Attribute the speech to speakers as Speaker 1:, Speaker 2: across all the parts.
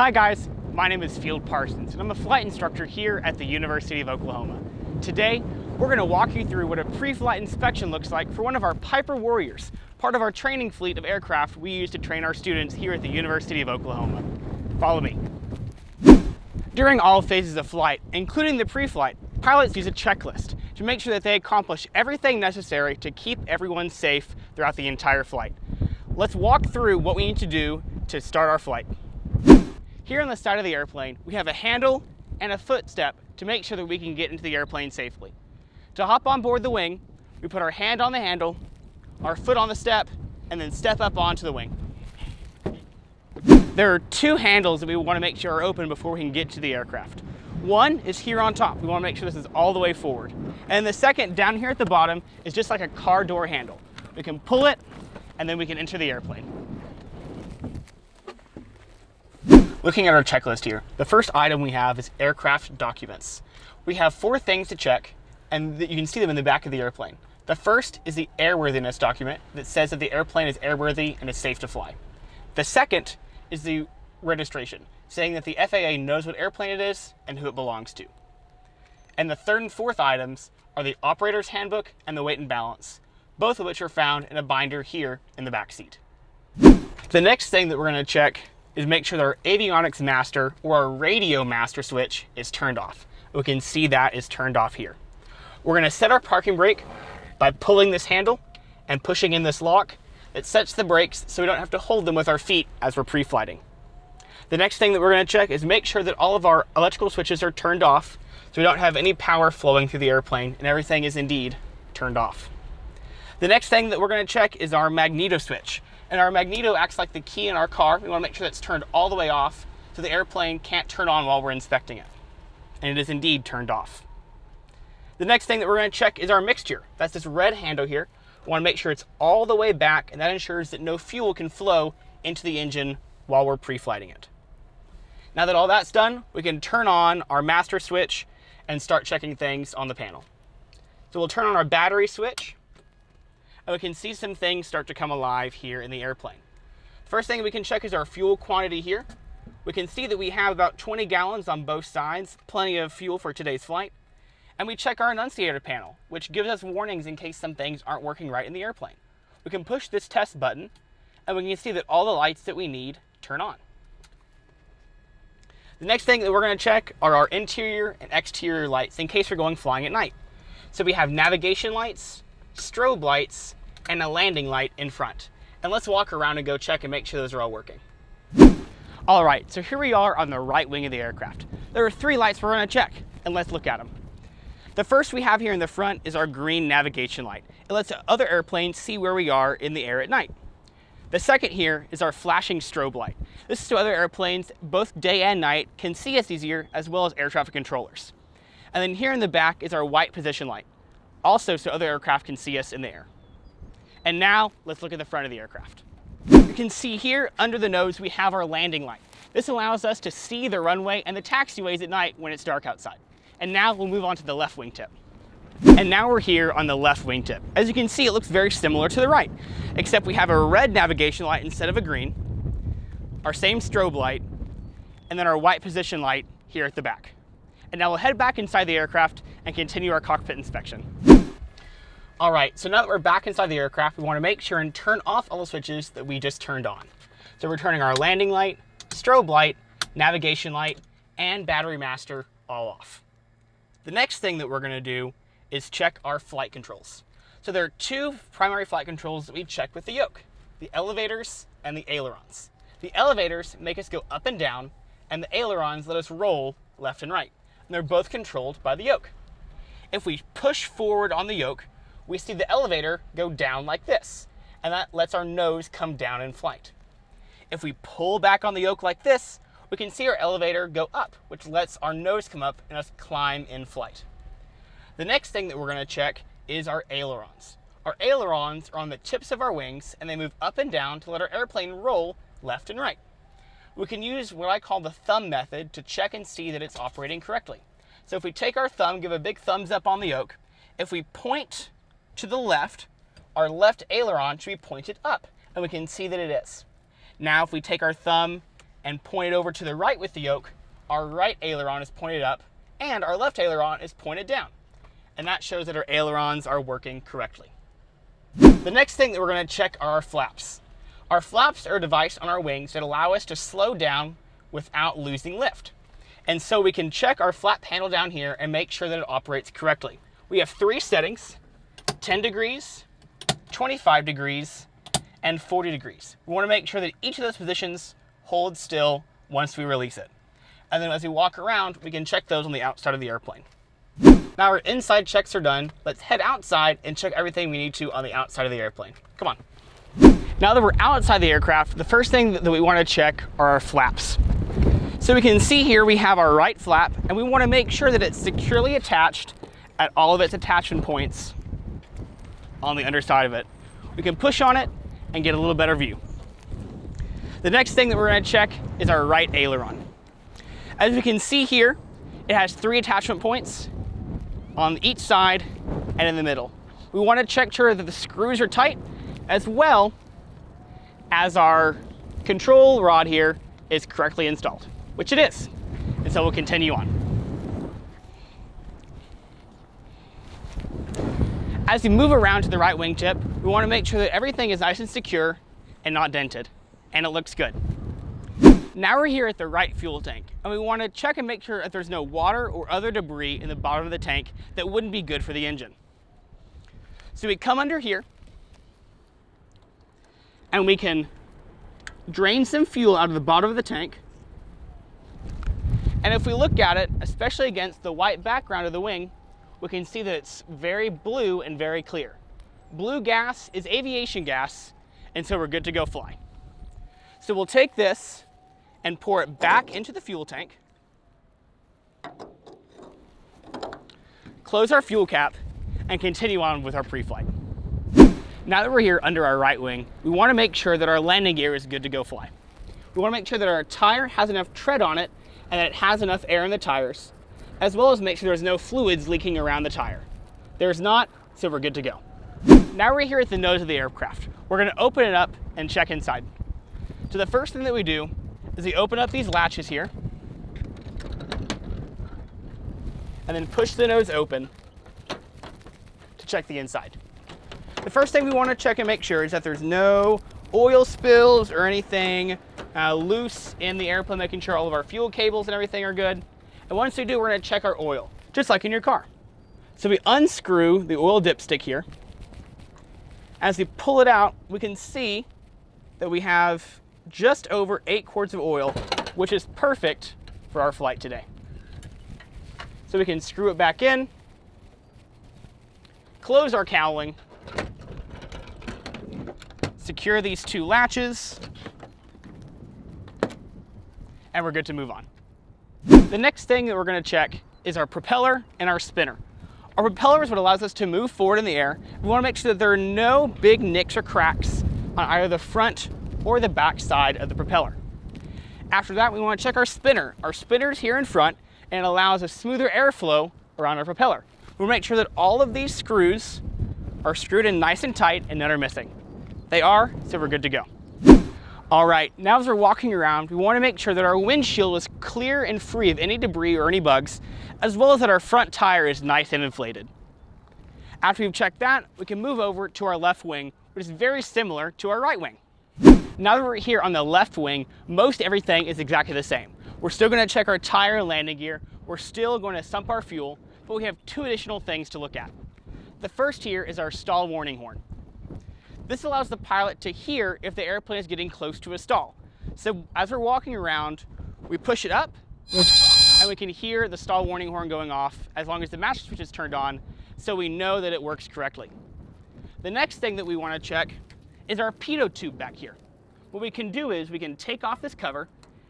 Speaker 1: Hi guys, my name is Field Parsons and I'm a flight instructor here at the University of Oklahoma. Today, we're going to walk you through what a pre-flight inspection looks like for one of our Piper Warriors, part of our training fleet of aircraft we use to train our students here at the University of Oklahoma. Follow me. During all phases of flight, including the pre-flight, pilots use a checklist to make sure that they accomplish everything necessary to keep everyone safe throughout the entire flight. Let's walk through what we need to do to start our flight. Here on the side of the airplane, we have a handle and a footstep to make sure that we can get into the airplane safely. To hop on board the wing, we put our hand on the handle, our foot on the step, and then step up onto the wing. There are two handles that we want to make sure are open before we can get to the aircraft. One is here on top. We want to make sure this is all the way forward. And the second, down here at the bottom, is just like a car door handle. We can pull it, and then we can enter the airplane. Looking at our checklist here, the first item we have is aircraft documents. We have 4 things to check, and you can see them in the back of the airplane. The first is the airworthiness document that says that the airplane is airworthy and is safe to fly. The second is the registration, saying that the FAA knows what airplane it is and who it belongs to. And the third and fourth items are the operator's handbook and the weight and balance, both of which are found in a binder here in the back seat. The next thing that we're going to check is make sure that our avionics master or our radio master switch is turned off. We can see that is turned off here. We're going to set our parking brake by pulling this handle and pushing in this lock that sets the brakes so we don't have to hold them with our feet as we're pre-flighting. The next thing that we're going to check is make sure that all of our electrical switches are turned off so we don't have any power flowing through the airplane and everything is indeed turned off. The next thing that we're going to check is our magneto switch. And our magneto acts like the key in our car. We want to make sure that's turned all the way off so the airplane can't turn on while we're inspecting it. And it is indeed turned off. The next thing that we're going to check is our mixture. That's this red handle here. We want to make sure it's all the way back, and that ensures that no fuel can flow into the engine while we're pre-flighting it. Now that all that's done, we can turn on our master switch and start checking things on the panel. So we'll turn on our battery switch, and we can see some things start to come alive here in the airplane. First thing we can check is our fuel quantity here. We can see that we have about 20 gallons on both sides, plenty of fuel for today's flight. And we check our annunciator panel, which gives us warnings in case some things aren't working right in the airplane. We can push this test button, and we can see that all the lights that we need turn on. The next thing that we're going to check are our interior and exterior lights in case we're going flying at night. So we have navigation lights, strobe lights, and a landing light in front. And let's walk around and go check and make sure those are all working. All right, so here we are on the right wing of the aircraft. There are 3 lights we're going to check, and let's look at them. The first we have here in the front is our green navigation light. It lets other airplanes see where we are in the air at night. The second here is our flashing strobe light. This is so other airplanes, both day and night, can see us easier, as well as air traffic controllers. And then here in the back is our white position light, also so other aircraft can see us in the air. And now, let's look at the front of the aircraft. You can see here under the nose we have our landing light. This allows us to see the runway and the taxiways at night when it's dark outside. And now we'll move on to the left wingtip. And now we're here on the left wingtip. As you can see, it looks very similar to the right, except we have a red navigation light instead of a green, our same strobe light, and then our white position light here at the back. And now we'll head back inside the aircraft and continue our cockpit inspection. All right, so now that we're back inside the aircraft, we want to make sure and turn off all the switches that we just turned on. So we're turning our landing light, strobe light, navigation light, and battery master all off. The next thing that we're going to do is check our flight controls. So there are 2 primary flight controls that we check with the yoke, the elevators and the ailerons. The elevators make us go up and down, and the ailerons let us roll left and right. And they're both controlled by the yoke. If we push forward on the yoke, we see the elevator go down like this, and that lets our nose come down in flight. If we pull back on the yoke like this, we can see our elevator go up, which lets our nose come up and us climb in flight. The next thing that we're going to check is our ailerons. Our ailerons are on the tips of our wings, and they move up and down to let our airplane roll left and right. We can use what I call the thumb method to check and see that it's operating correctly. So if we take our thumb, give a big thumbs up on the yoke, if we point to the left, our left aileron should be pointed up, and we can see that it is. Now if we take our thumb and pointed over to the right with the yoke, our right aileron is pointed up and our left aileron is pointed down. And that shows that our ailerons are working correctly. The next thing that we're going to check are our flaps. Our flaps are a device on our wings that allow us to slow down without losing lift. And so we can check our flap panel down here and make sure that it operates correctly. We have 3 settings, 10 degrees, 25 degrees, and 40 degrees. We want to make sure that each of those positions hold still once we release it. And then as we walk around, we can check those on the outside of the airplane. Now our inside checks are done. Let's head outside and check everything we need to on the outside of the airplane. Come on. Now that we're outside the aircraft, the first thing that we want to check are our flaps. So we can see here we have our right flap, and we want to make sure that it's securely attached at all of its attachment points on the underside of it. We can push on it and get a little better view. The next thing that we're going to check is our right aileron. As we can see here, it has 3 attachment points on each side and in the middle. We want to check sure that the screws are tight, as well as our control rod here is correctly installed, which it is. And so we'll continue on. As we move around to the right wingtip, we want to make sure that everything is nice and secure and not dented, and it looks good. Now we're here at the right fuel tank, and we want to check and make sure that there's no water or other debris in the bottom of the tank that wouldn't be good for the engine. So we come under here, and we can drain some fuel out of the bottom of the tank. And if we look at it, especially against the white background of the wing, we can see that it's very blue and very clear. Blue gas is aviation gas, and so we're good to go fly. So we'll take this and pour it back into the fuel tank, close our fuel cap, and continue on with our pre-flight. Now that we're here under our right wing, we want to make sure that our landing gear is good to go fly. We want to make sure that our tire has enough tread on it and that it has enough air in the tires, as well as make sure there's no fluids leaking around the tire. There's not, so we're good to go. Now we're here at the nose of the aircraft. We're going to open it up and check inside. So the first thing that we do is we open up these latches here and then push the nose open to check the inside. The first thing we want to check and make sure is that there's no oil spills or anything loose in the airplane, making sure all of our fuel cables and everything are good. And once we do, we're going to check our oil, just like in your car. So we unscrew the oil dipstick here. As we pull it out, we can see that we have just over 8 quarts of oil, which is perfect for our flight today. So we can screw it back in, close our cowling, secure these 2 latches, and we're good to move on. The next thing that we're going to check is our propeller and our spinner. Our propeller is what allows us to move forward in the air. We want to make sure that there are no big nicks or cracks on either the front or the back side of the propeller. After that, we want to check our spinner. Our spinner is here in front, and it allows a smoother airflow around our propeller. We'll make sure that all of these screws are screwed in nice and tight and none are missing. They are, so we're good to go. All right, now as we're walking around, we want to make sure that our windshield is clear and free of any debris or any bugs, as well as that our front tire is nice and inflated. After we've checked that, we can move over to our left wing, which is very similar to our right wing. Now that we're here on the left wing, most everything is exactly the same. We're still going to check our tire and landing gear. We're still going to sump our fuel, but we have 2 additional things to look at. The first here is our stall warning horn. This allows the pilot to hear if the airplane is getting close to a stall. So as we're walking around, we push it up and we can hear the stall warning horn going off as long as the master switch is turned on, so we know that it works correctly. The next thing that we want to check is our pitot tube back here. What we can do is we can take off this cover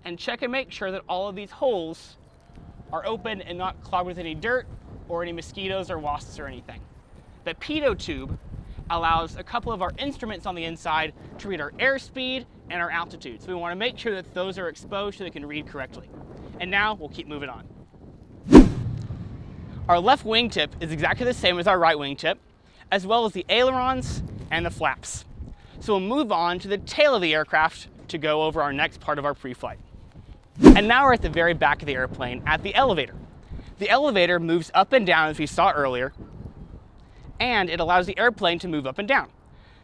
Speaker 1: and check and make sure that all of these holes are open and not clogged with any dirt or any mosquitoes or wasps or anything. The pitot tube allows a couple of our instruments on the inside to read our airspeed and our altitude. So we want to make sure that those are exposed so they can read correctly. And now we'll keep moving on. Our left wingtip is exactly the same as our right wingtip, as well as the ailerons and the flaps. So we'll move on to the tail of the aircraft to go over our next part of our pre-flight. And now we're at the very back of the airplane at the elevator. The elevator moves up and down as we saw earlier, and it allows the airplane to move up and down.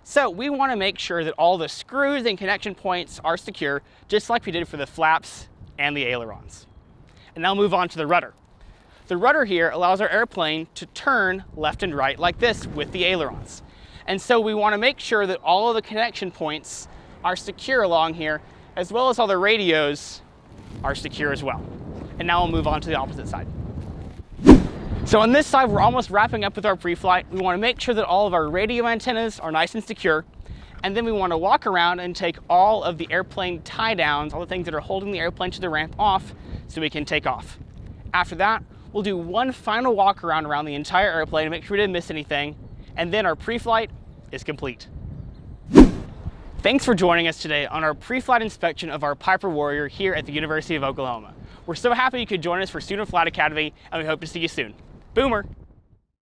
Speaker 1: So we want to make sure that all the screws and connection points are secure, just like we did for the flaps and the ailerons. And now move on to the rudder. The rudder here allows our airplane to turn left and right like this with the ailerons. And so we want to make sure that all of the connection points are secure along here, as well as all the radios are secure as well. And now we'll move on to the opposite side. So on this side, we're almost wrapping up with our pre-flight. We want to make sure that all of our radio antennas are nice and secure. And then we want to walk around and take all of the airplane tie downs, all the things that are holding the airplane to the ramp off so we can take off. After that, we'll do one final walk around the entire airplane to make sure we didn't miss anything. And then our pre-flight is complete. Thanks for joining us today on our pre-flight inspection of our Piper Warrior here at the University of Oklahoma. We're so happy you could join us for Student Flight Academy, and we hope to see you soon. Boomer!